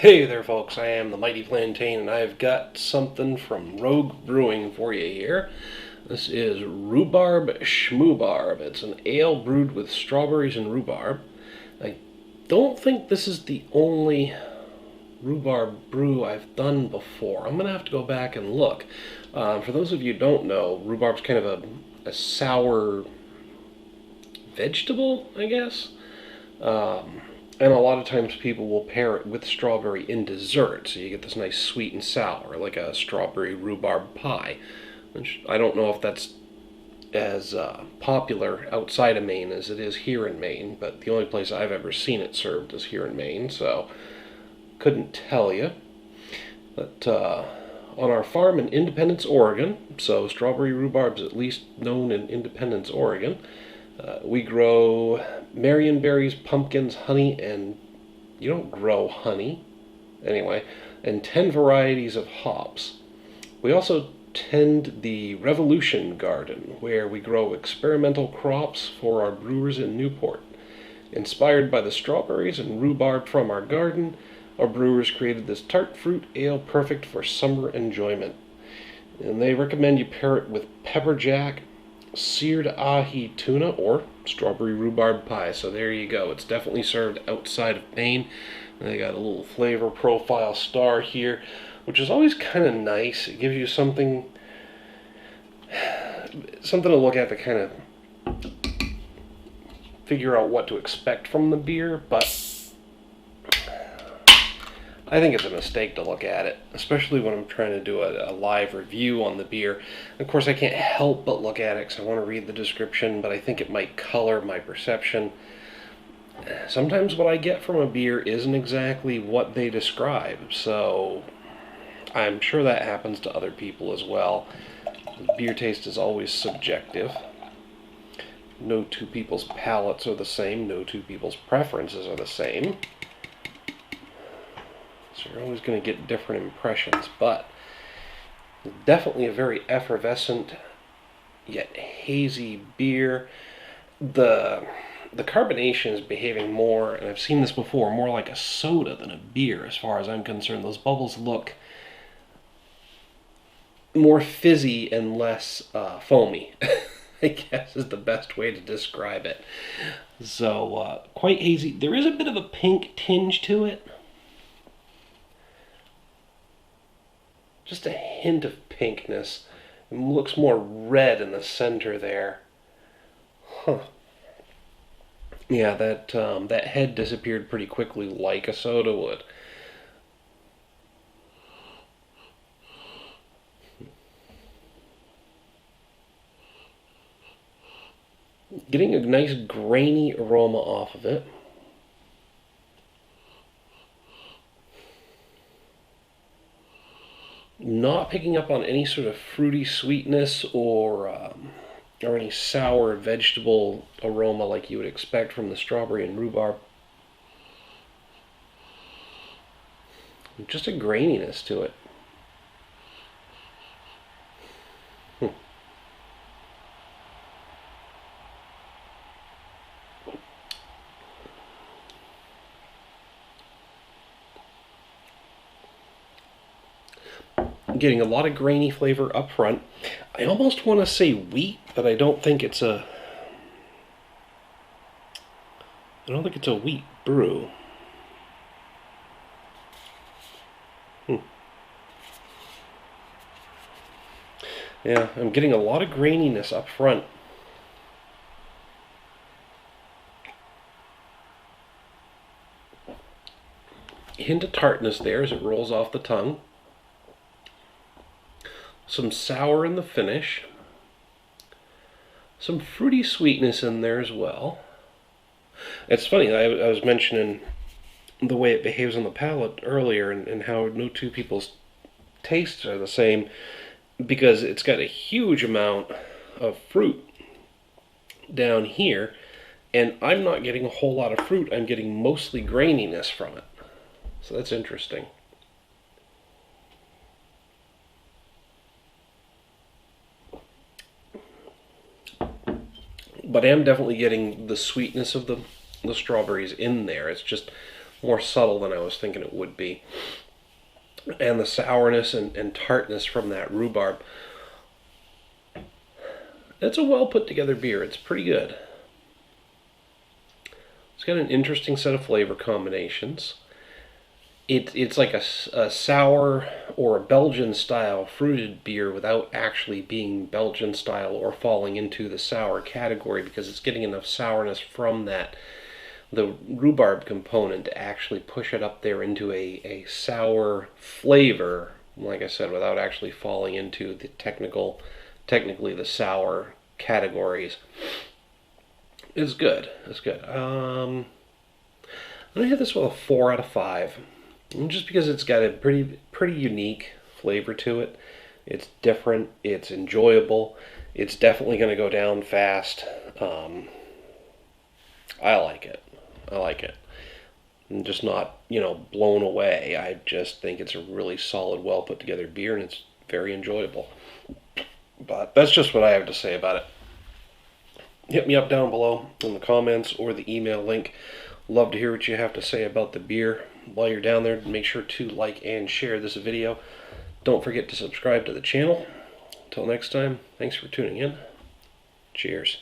Hey there folks, I am the Mighty Plantain and I've got something from Rogue Brewing for you here. This is Rhubarb Schmubarb. It's an ale brewed with strawberries and rhubarb. I don't think this is the only rhubarb brew I've done before. I'm going to have to go back and look. For those of you who don't know, rhubarb's kind of a sour vegetable, I guess. And a lot of times people will pair it with strawberry in dessert, so you get this nice sweet and sour, like a strawberry rhubarb pie. Which I don't know if that's as popular outside of Maine as it is here in Maine, but the only place I've ever seen it served is here in Maine, so couldn't tell you. But on our farm in Independence, Oregon, so strawberry rhubarb's at least known in Independence, Oregon, we grow marionberries, pumpkins, honey, and you don't grow honey, anyway, and 10 varieties of hops. We also tend the Revolution Garden, where we grow experimental crops for our brewers in Newport. Inspired by the strawberries and rhubarb from our garden, our brewers created this tart fruit ale perfect for summer enjoyment. And they recommend you pair it with pepper jack, seared ahi tuna, or strawberry rhubarb pie. So there you go. It's definitely served outside of Maine. And they got a little flavor profile star here, which is always kind of nice. It gives you something to look at to kind of figure out what to expect from the beer, but I think it's a mistake to look at it, especially when I'm trying to do a live review on the beer. Of course, I can't help but look at it because I want to read the description, but I think it might color my perception. Sometimes what I get from a beer isn't exactly what they describe, so I'm sure that happens to other people as well. Beer taste is always subjective. No two people's palates are the same, no two people's preferences are the same. So you're always going to get different impressions, but definitely a very effervescent yet hazy beer. The carbonation is behaving more, and I've seen this before, more like a soda than a beer as far as I'm concerned. Those bubbles look more fizzy and less foamy, I guess is the best way to describe it. So quite hazy. There is a bit of a pink tinge to it. Just a hint of pinkness. It looks more red in the center there. Huh. Yeah, that head disappeared pretty quickly like a soda would. Getting a nice grainy aroma off of it. Not picking up on any sort of fruity sweetness or any sour vegetable aroma like you would expect from the strawberry and rhubarb. Just a graininess to it. Getting a lot of grainy flavor up front. I almost want to say wheat, but I don't think it's a wheat brew. Yeah, I'm getting a lot of graininess up front. Hint of tartness there as it rolls off the tongue. Some sour in the finish. Some fruity sweetness in there as well. It's funny, I was mentioning the way it behaves on the palate earlier and how no two people's tastes are the same because it's got a huge amount of fruit down here, and I'm not getting a whole lot of fruit. I'm getting mostly graininess from it. So that's interesting. But I am definitely getting the sweetness of the strawberries in there. It's just more subtle than I was thinking it would be. And the sourness and tartness from that rhubarb. It's a well put together beer. It's pretty good. It's got an interesting set of flavor combinations. It's like a sour or a Belgian style fruited beer without actually being Belgian style or falling into the sour category, because it's getting enough sourness from the rhubarb component to actually push it up there into a sour flavor, like I said, without actually falling into the technically the sour categories. It's good. It's good. I'm gonna hit this with a 4 out of 5. Just because it's got a pretty unique flavor to it. It's different. It's enjoyable. It's definitely going to go down fast. I like it. I like it. I'm just not, blown away. I just think it's a really solid, well put together beer, and it's very enjoyable. But that's just what I have to say about it. Hit me up down below in the comments or the email link. Love to hear what you have to say about the beer. While you're down there, make sure to like and share this video. Don't forget to subscribe to the channel. Until next time, thanks for tuning in. Cheers.